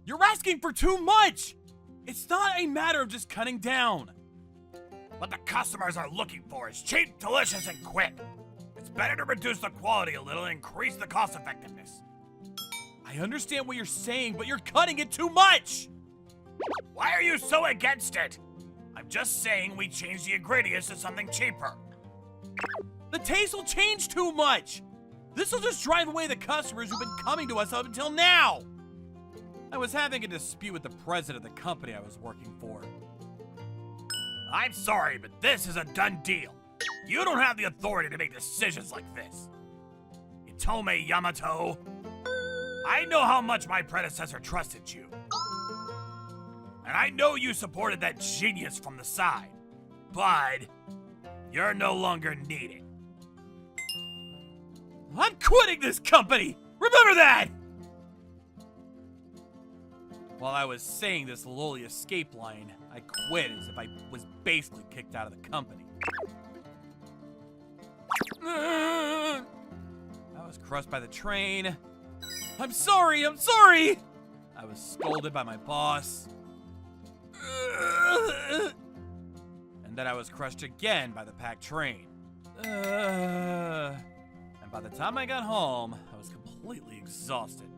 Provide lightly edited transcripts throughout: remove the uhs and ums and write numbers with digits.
You're asking for too much! It's not a matter of just cutting down. What the customers are looking for is cheap, delicious, and quick. It's better to reduce the quality a little and increase the cost effectiveness. I understand what you're saying, but you're cutting it too much! Why are you so against it? I'm just saying we change the ingredients to something cheaper. The taste will change too much! This will just drive away the customers who've been coming to us up until now! I was having a dispute with the president of the company I was working for. I'm sorry, but this is a done deal. You don't have the authority to make decisions like this. Itome Yamato, I know how much my predecessor trusted you. And I know you supported that genius from the side. But you're no longer needed. I'm quitting this company! Remember that! While I was saying this lowly escape line, I quit as if I was basically kicked out of the company. I was crushed by the train. I'm sorry! I was scolded by my boss. And then I was crushed again by the packed train. And by the time I got home, I was completely exhausted.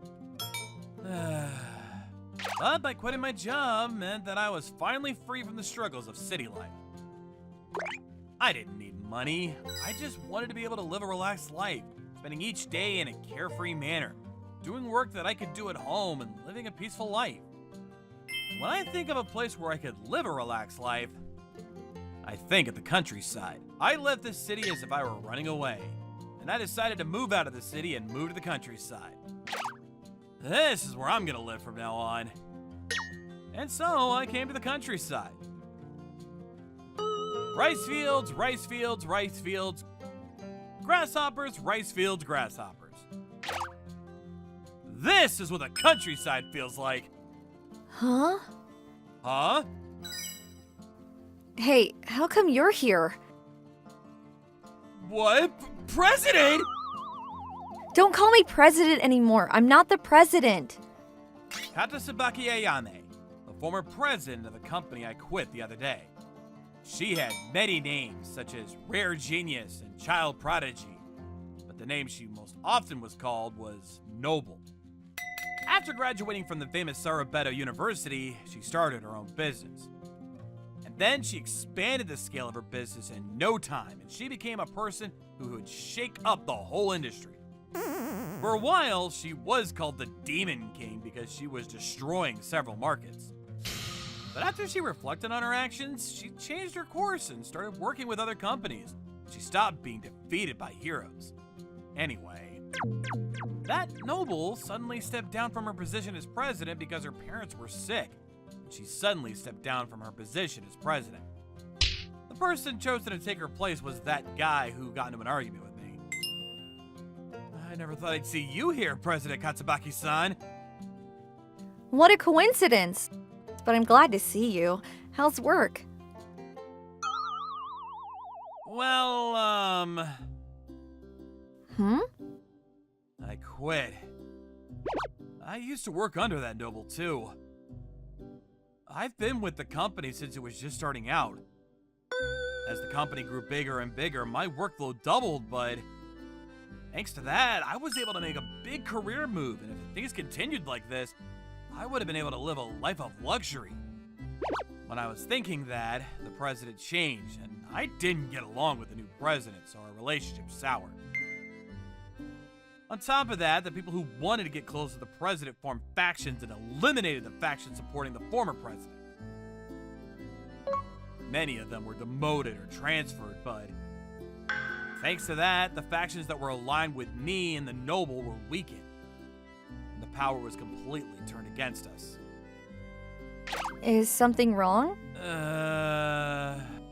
But by quitting my job meant that I was finally free from the struggles of city life. I didn't need money. I just wanted to be able to live a relaxed life, spending each day in a carefree manner, doing work that I could do at home and living a peaceful life. When I think of a place where I could live a relaxed life, I think of the countryside. I left the city as if I were running away, and I decided to move out of the city and move to the countryside. This is where I'm gonna live from now on. And so I came to the countryside. Rice fields, rice fields, rice fields. Grasshoppers, rice fields, grasshoppers. This is what the countryside feels like. Huh? Huh? Hey, how come you're here? What? President? Don't call me president anymore. I'm not the president. Katasabaki Ayane, the former president of the company I quit the other day. She had many names, such as Rare Genius and Child Prodigy, but the name she most often was called was Noble. After graduating from the famous Sarabeto University, she started her own business. And then she expanded the scale of her business in no time, and she became a person who would shake up the whole industry. For a while, she was called the Demon King because she was destroying several markets. But after she reflected on her actions, she changed her course and started working with other companies. She stopped being defeated by heroes. Anyway, that Noble suddenly stepped down from her position as president because her parents were sick. She suddenly stepped down from her position as president. The person chosen to take her place was that guy who got into an argument with me. I never thought I'd see you here, President Katsubaki-san. What a coincidence. But I'm glad to see you. How's work? Well, I quit. I used to work under that Noble, too. I've been with the company since it was just starting out. As the company grew bigger and bigger, my workload doubled, but thanks to that, I was able to make a big career move, and if things continued like this, I would have been able to live a life of luxury. When I was thinking that, the president changed, and I didn't get along with the new president, so our relationship soured. On top of that, the people who wanted to get close to the president formed factions and eliminated the faction supporting the former president. Many of them were demoted or transferred, but thanks to that, the factions that were aligned with me and the Noble were weakened. And the power was completely turned against us. Is something wrong?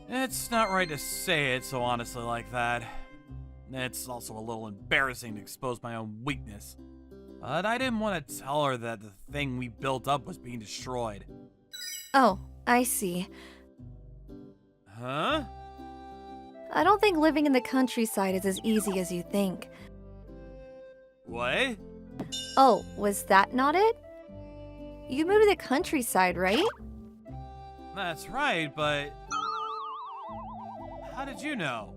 It's not right to say it so honestly like that. It's also a little embarrassing to expose my own weakness. But I didn't want to tell her that the thing we built up was being destroyed. Oh, I see. Huh? I don't think living in the countryside is as easy as you think. What? Oh, was that not it? You moved to the countryside, right? That's right, but how did you know?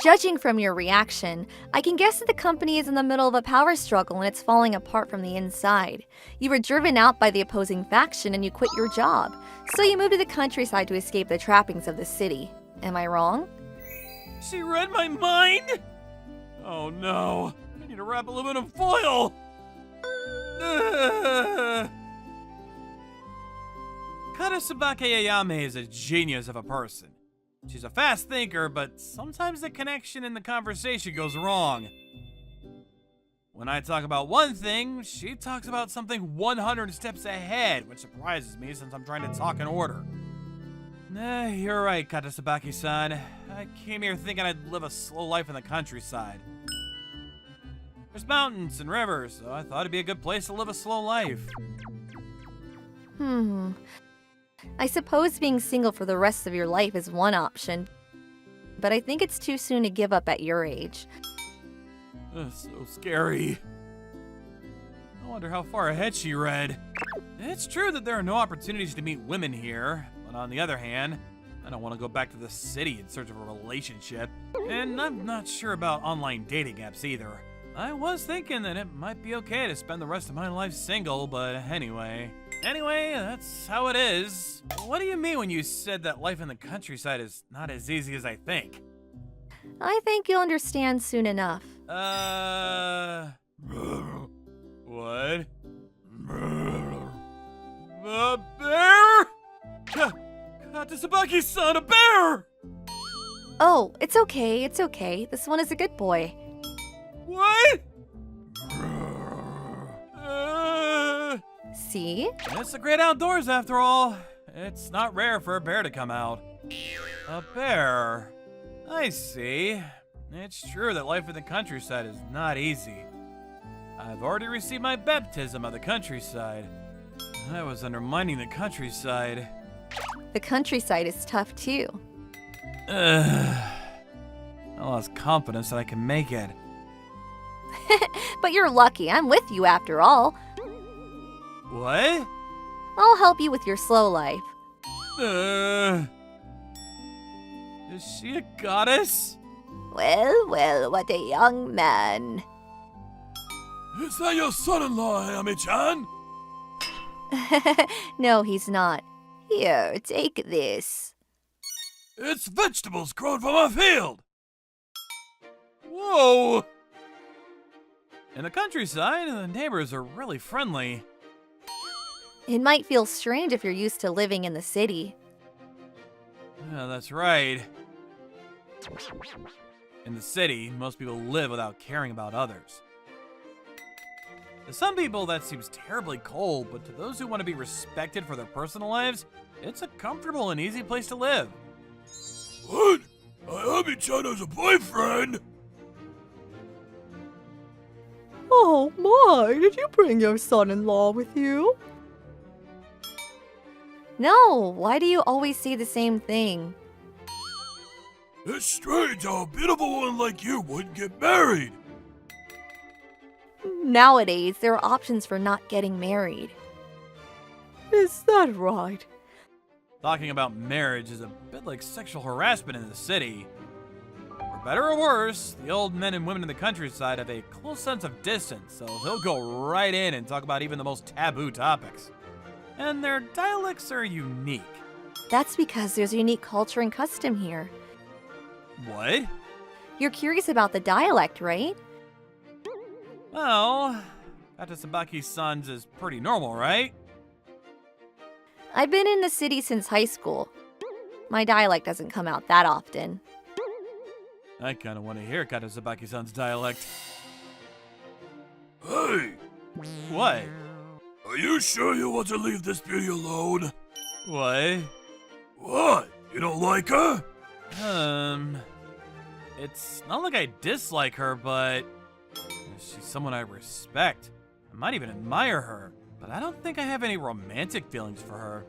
Judging from your reaction, I can guess that the company is in the middle of a power struggle and it's falling apart from the inside. You were driven out by the opposing faction and you quit your job. So you moved to the countryside to escape the trappings of the city. Am I wrong? She read my mind? Oh no, I need to wrap aluminum foil! Karasubake Ayame is a genius of a person. She's a fast thinker, but sometimes the connection in the conversation goes wrong. When I talk about one thing, she talks about something 100 steps ahead, which surprises me since I'm trying to talk in order. You're right, Katasubaki-san. I came here thinking I'd live a slow life in the countryside. There's mountains and rivers, so I thought it'd be a good place to live a slow life. I suppose being single for the rest of your life is one option, but I think it's too soon to give up at your age. So scary. I wonder how far ahead she read. It's true that there are no opportunities to meet women here, but on the other hand, I don't want to go back to the city in search of a relationship. And I'm not sure about online dating apps either. I was thinking that it might be okay to spend the rest of my life single, but anyway. Anyway, that's how it is. What do you mean when you said that life in the countryside is not as easy as I think? I think you'll understand soon enough. What? A bear? Katasubaki-san, a bear! Oh, it's okay, it's okay. This one is a good boy. What? See? It's the great outdoors after all. It's not rare for a bear to come out. A bear? I see. It's true that life in the countryside is not easy. I've already received my baptism of the countryside. I was undermining the countryside. The countryside is tough too. I lost confidence that I can make it. But you're lucky, I'm with you after all. What? I'll help you with your slow life. Is she a goddess? Well, well, what a young man. Is that your son-in-law, Ayame-chan? No, he's not. Here, take this. It's vegetables grown from a field! Whoa! In the countryside, the neighbors are really friendly. It might feel strange if you're used to living in the city. Yeah, that's right. In the city, most people live without caring about others. To some people, that seems terribly cold, but to those who want to be respected for their personal lives, it's a comfortable and easy place to live. What? Ayame-chan has a boyfriend? Oh my, did you bring your son-in-law with you? No, why do you always say the same thing? It's strange how a beautiful one like you wouldn't get married. Nowadays, there are options for not getting married. Is that right? Talking about marriage is a bit like sexual harassment in the city. For better or worse, the old men and women in the countryside have a close sense of distance, so they'll go right in and talk about even the most taboo topics. And their dialects are unique. That's because there's a unique culture and custom here. What? You're curious about the dialect, right? Well, Katasubaki-san's is pretty normal, right? I've been in the city since high school. My dialect doesn't come out that often. I kinda wanna hear Katasubaki-san's dialect. Hey, What? are you sure you want to leave this beauty alone? What? What? You don't like her? It's not like I dislike her, but she's someone I respect. I might even admire her, but I don't think I have any romantic feelings for her.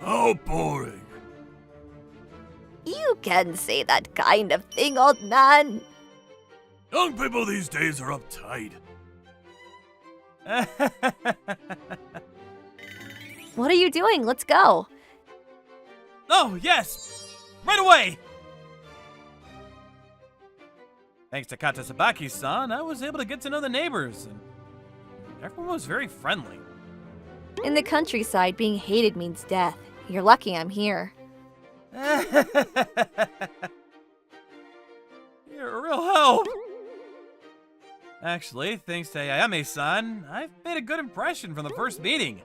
How boring. You can say that kind of thing, old man. Young people these days are uptight. What are you doing? Let's go. Oh, yes! Right away! Thanks to Kata Sabaki-san, I was able to get to know the neighbors, and everyone was very friendly. In the countryside, being hated means death. You're lucky I'm here. You're a real help! Actually, thanks to Ayame-san, I've made a good impression from the first meeting.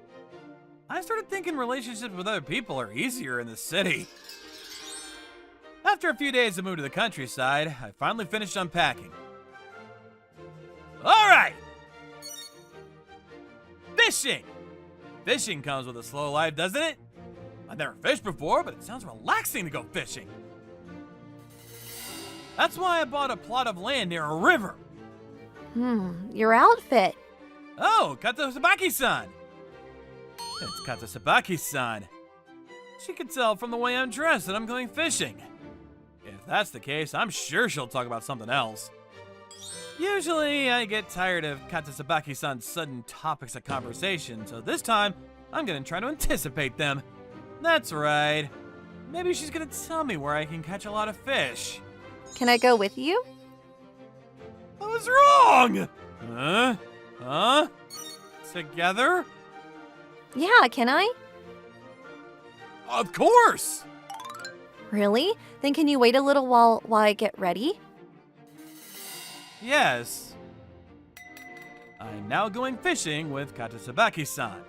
I started thinking relationships with other people are easier in the city. After a few days of moving to the countryside, I finally finished unpacking. Alright! Fishing! Fishing comes with a slow life, doesn't it? I've never fished before, but it sounds relaxing to go fishing. That's why I bought a plot of land near a river. Your outfit. Oh, Kata Sabaki-san! It's Kata Sabaki-san. She can tell from the way I'm dressed that I'm going fishing. If that's the case, I'm sure she'll talk about something else. Usually, I get tired of Kata Sabaki-san's sudden topics of conversation, so this time, I'm gonna try to anticipate them. That's right. Maybe she's gonna tell me where I can catch a lot of fish. Can I go with you? I was wrong! Huh? Together? Yeah, can I? Of course! Really? Then can you wait a little while I get ready? Yes. I'm now going fishing with Kata Sabaki-san.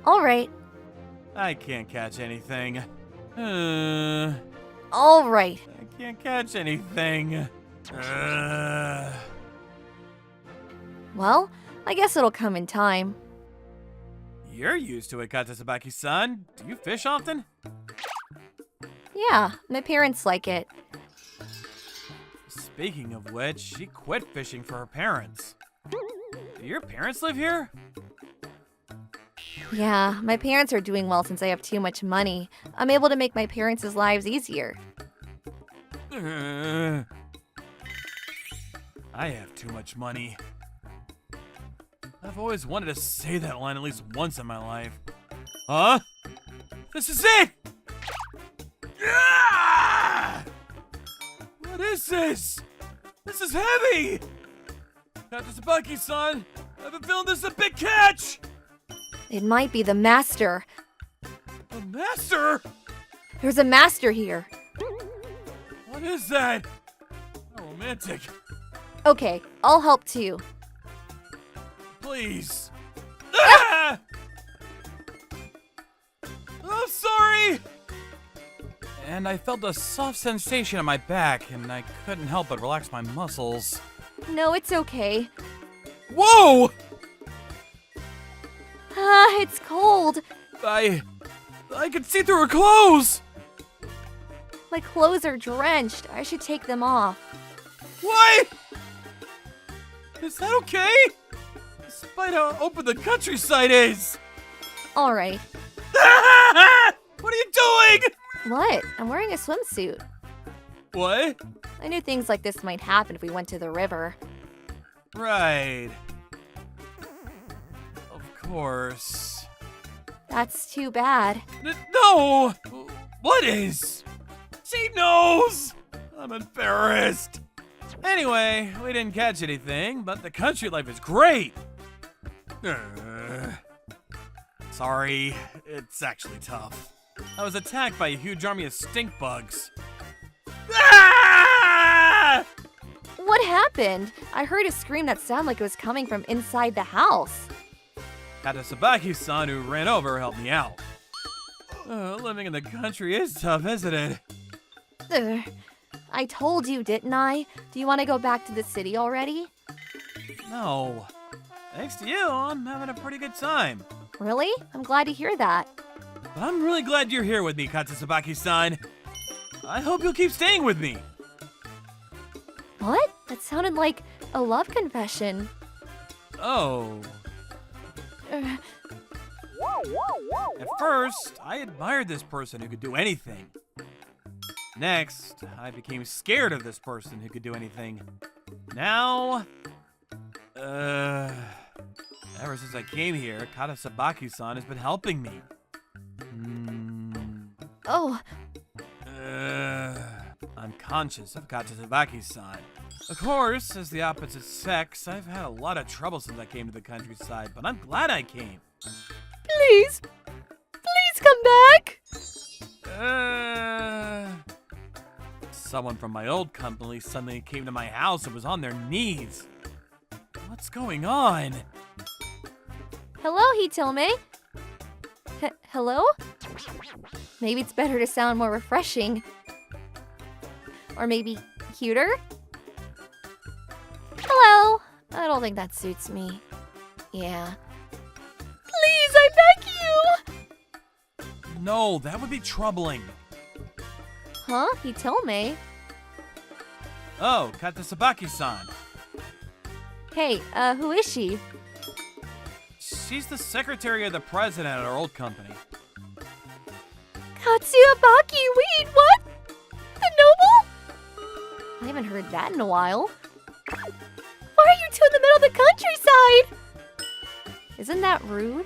All right. I can't catch anything. All right. I can't catch anything. Well, I guess it'll come in time. You're used to it, Kata Sabaki-san. Do you fish often? Yeah, my parents like it. Speaking of which, she quit fishing for her parents. Do your parents live here? Yeah, my parents are doing well since I have too much money. I'm able to make my parents' lives easier. I have too much money. I've always wanted to say that line at least once in my life. Huh? This is it! Yeah! What is this? This is heavy! Kata Sabaki-san, I've been feeling this is a big catch! It might be the master. A master? There's a master here. What is that? How romantic. Okay, I'll help too. Please. Ah! I'm sorry! And I felt a soft sensation on my back, and I couldn't help but relax my muscles. No, it's okay. Whoa! Ah, it's cold. I could see through her clothes! My clothes are drenched. I should take them off. What? Is that okay? Despite how open the countryside is! All right. What are you doing? What? I'm wearing a swimsuit. What? I knew things like this might happen if we went to the river. Right. Of course. That's too bad. No! What is? She knows! I'm embarrassed. Anyway, we didn't catch anything, but the country life is great. Sorry, it's actually tough. I was attacked by a huge army of stink bugs. Ah! What happened? I heard a scream that sounded like it was coming from inside the house. Kata Sabaki-san, who ran over, helped me out. Living in the country is tough, isn't it? Ugh. I told you, didn't I? Do you want to go back to the city already? No. Thanks to you, I'm having a pretty good time. Really? I'm glad to hear that. But I'm really glad you're here with me, Kata Sabaki-san. I hope you'll keep staying with me. What? That sounded like a love confession. Oh. Ugh. At first, I admired this person who could do anything. Next, I became scared of this person who could do anything. Now, Ever since I came here, Katasabaki-san has been helping me. Oh, I'm conscious of Katasabaki-san. Of course, as the opposite sex, I've had a lot of trouble since I came to the countryside, but I'm glad I came. please. Please come back. Someone from my old company suddenly came to my house and was on their knees. What's going on? Hello, Hitome. Hello? Maybe it's better to sound more refreshing. Or maybe cuter? Hello. I don't think that suits me. Yeah. Please, I beg you! No, that would be troubling. Huh? Hitome? Oh, Katasabaki-san. Hey, who is she? She's the secretary of the president at our old company. Katsuyabaki, wait, what? A noble? I haven't heard that in a while. Why are you two in the middle of the countryside? Isn't that rude?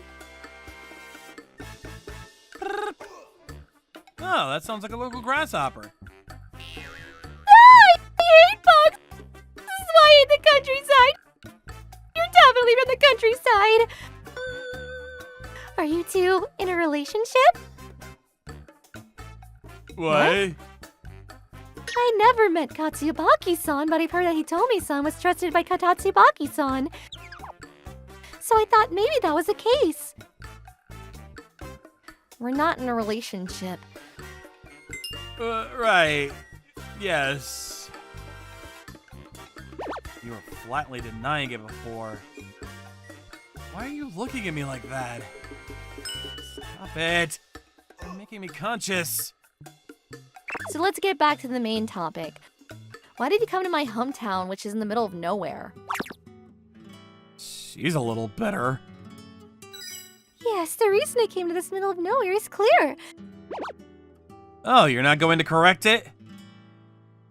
Oh, that sounds like a local grasshopper. I hate bugs! This is why I hate the countryside! You're definitely from the countryside! Are you two in a relationship? What? I never met Katsuyabaki-san, but I've heard that Hitome-san was trusted by Katatsubaki-san. So I thought maybe that was the case. We're not in a relationship. Right. Yes. You were flatly denying it before. Why are you looking at me like that? Stop it. You're making me conscious. So let's get back to the main topic. Why did you come to my hometown, which is in the middle of nowhere? She's a little bitter. Yes, the reason I came to this middle of nowhere is clear. Oh, you're not going to correct it?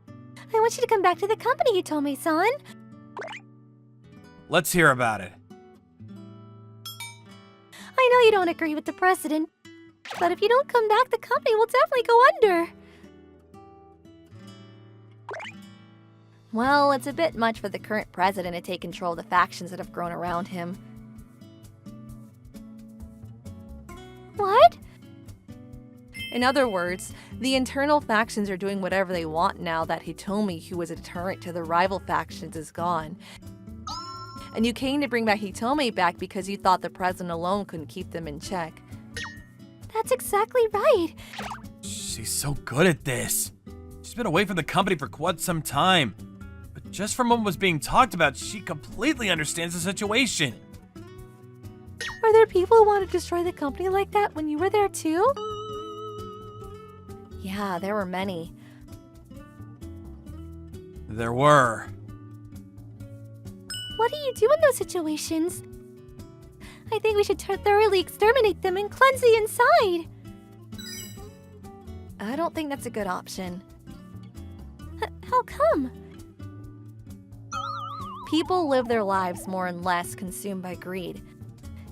I want you to come back to the company, Hitome-san. Let's hear about it. I know you don't agree with the president, but if you don't come back, the company will definitely go under. Well, it's a bit much for the current president to take control of the factions that have grown around him. What? In other words, the internal factions are doing whatever they want now that Hitome, who was a deterrent to the rival factions, is gone. And you came to bring back Hitome back because you thought the president alone couldn't keep them in check. That's exactly right. She's so good at this. She's been away from the company for quite some time. But just from what was being talked about, she completely understands the situation. Are there people who want to destroy the company like that when you were there too? Yeah, there were many. There were. What do you do in those situations? I think we should thoroughly exterminate them and cleanse the inside. I don't think that's a good option. How come? People live their lives more and less consumed by greed.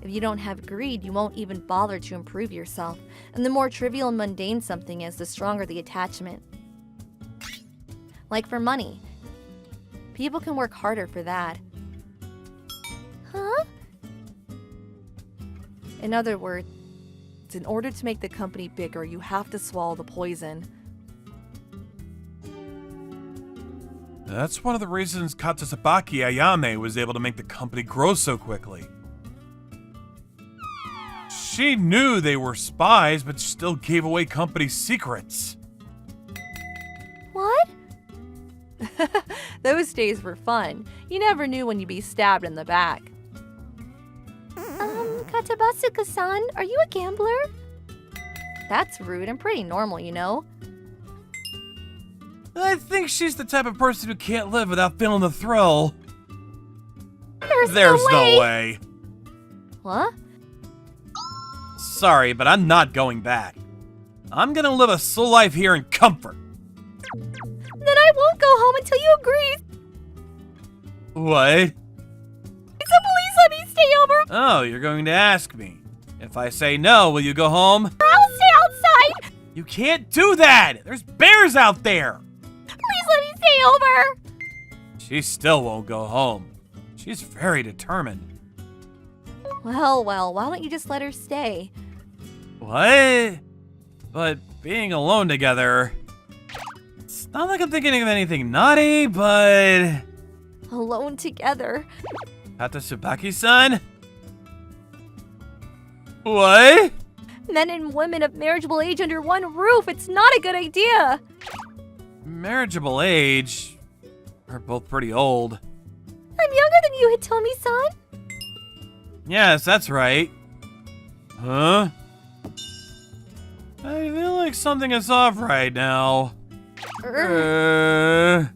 If you don't have greed, you won't even bother to improve yourself. And the more trivial and mundane something is, the stronger the attachment. Like for money. People can work harder for that. Huh? In other words, in order to make the company bigger, you have to swallow the poison. That's one of the reasons Katasabaki Ayame was able to make the company grow so quickly. She knew they were spies, but still gave away company secrets. What? Those days were fun. You never knew when you'd be stabbed in the back. Katabasuka-san, are you a gambler? That's rude and pretty normal, you know. I think she's the type of person who can't live without feeling the thrill. There's no way. What? Sorry, but I'm not going back. I'm gonna live a slow life here in comfort. Then I won't go home until you agree. What? It's a police on me, stay over. Oh, you're going to ask me. If I say no, will you go home? I'll stay outside. You can't do that! There's bears out there! Please let me stay over. She still won't go home. She's very determined. Well, why don't you just let her stay? What? But being alone together... It's not like I'm thinking of anything naughty, but... Alone together. Katsubaki-san? What? Men and women of marriageable age under one roof. It's not a good idea. Marriageable age? We're both pretty old. I'm younger than you, Hitomi-san. Yes, that's right. Huh? I feel like something is off right now. Huh?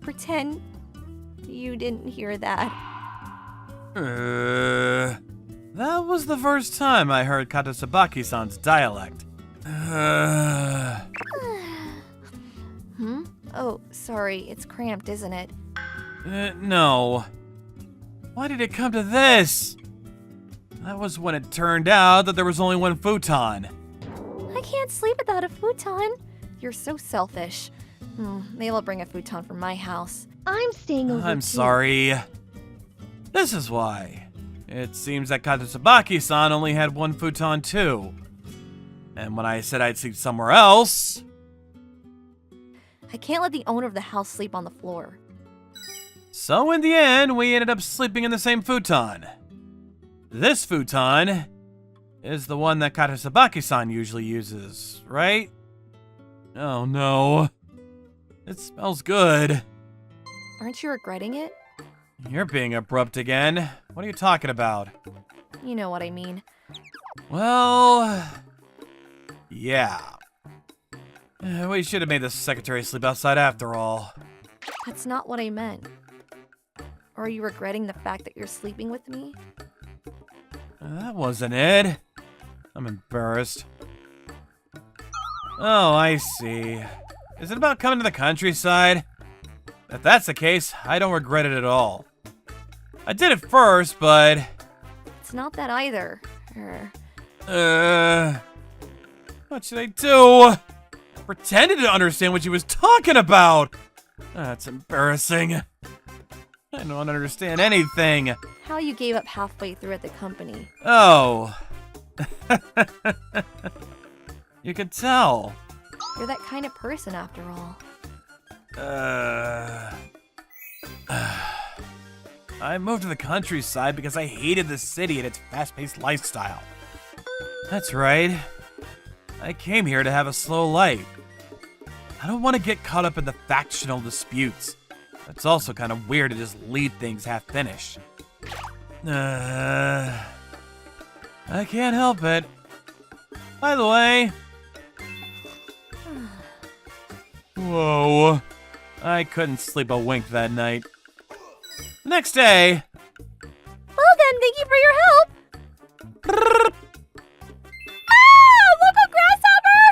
Pretend you didn't hear that. That was the first time I heard Katsubaki-san's dialect. Oh, sorry. It's cramped, isn't it? No. Why did it come to this? That was when it turned out that there was only one futon. I can't sleep without a futon. You're so selfish. Maybe I'll bring a futon from my house. I'm staying over I'm too. sorry. This is why. It seems that Katsubaki-san only had one futon too. And when I said I'd sleep somewhere else... I can't let the owner of the house sleep on the floor. So in the end, we ended up sleeping in the same futon. This futon is the one that Katsubaki-san usually uses, right? Oh no. It smells good. Aren't you regretting it? You're being abrupt again. What are you talking about? You know what I mean. Well... yeah. We should have made the secretary sleep outside after all. That's not what I meant. Are you regretting the fact that you're sleeping with me? That wasn't it. I'm embarrassed. Oh, I see. Is it about coming to the countryside? If that's the case, I don't regret it at all. I did it first, but... It's not that either. What should I do? I pretended to understand what she was talking about. That's embarrassing. I don't understand anything. How you gave up halfway through at the company. Oh. You could tell. You're that kind of person after all. I moved to the countryside because I hated the city and its fast-paced lifestyle. That's right. I came here to have a slow life. I don't want to get caught up in the factional disputes. It's also kind of weird to just leave things half-finished. I can't help it. By the way... Whoa. I couldn't sleep a wink that night. The next day... Well then, thank you for your help! Ah! Local grasshopper!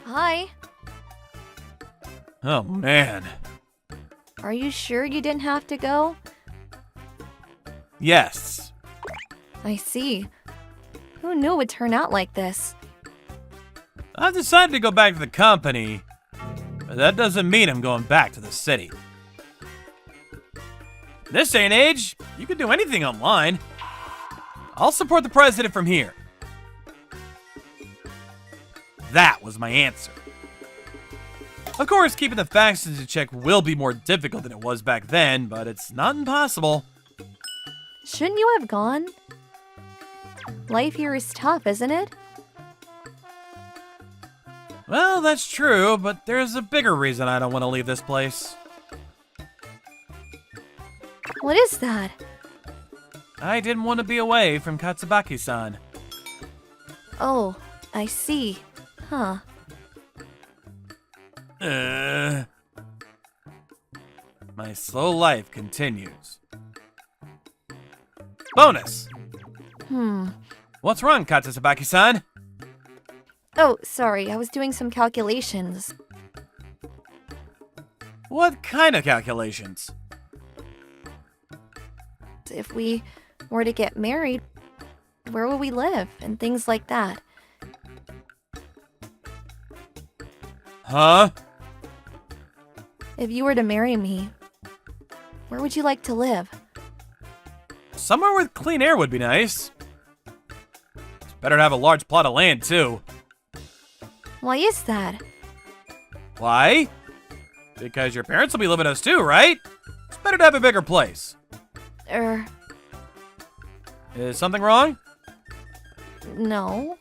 Hi. Oh, man. Are you sure you didn't have to go? Yes. I see. Who knew it would turn out like this? I've decided to go back to the company, but that doesn't mean I'm going back to the city. This day and age, you can do anything online. I'll support the president from here. That was my answer. Of course, keeping the factions in check will be more difficult than it was back then, but it's not impossible. Shouldn't you have gone? Life here is tough, isn't it? Well, that's true, but there's a bigger reason I don't want to leave this place. What is that? I didn't want to be away from Katsubaki-san. Oh, I see. Huh. My slow life continues. Bonus! What's wrong, Katsubaki-san? Oh, sorry, I was doing some calculations. What kind of calculations? if we were to get married, where would we live and things like that. Huh? If you were to marry me, where would you like to live? Somewhere with clean air would be nice. It's better to have a large plot of land, too. Why is that? Why? Because your parents will be living with us too, right? It's better to have a bigger place. Er, Is something wrong? no.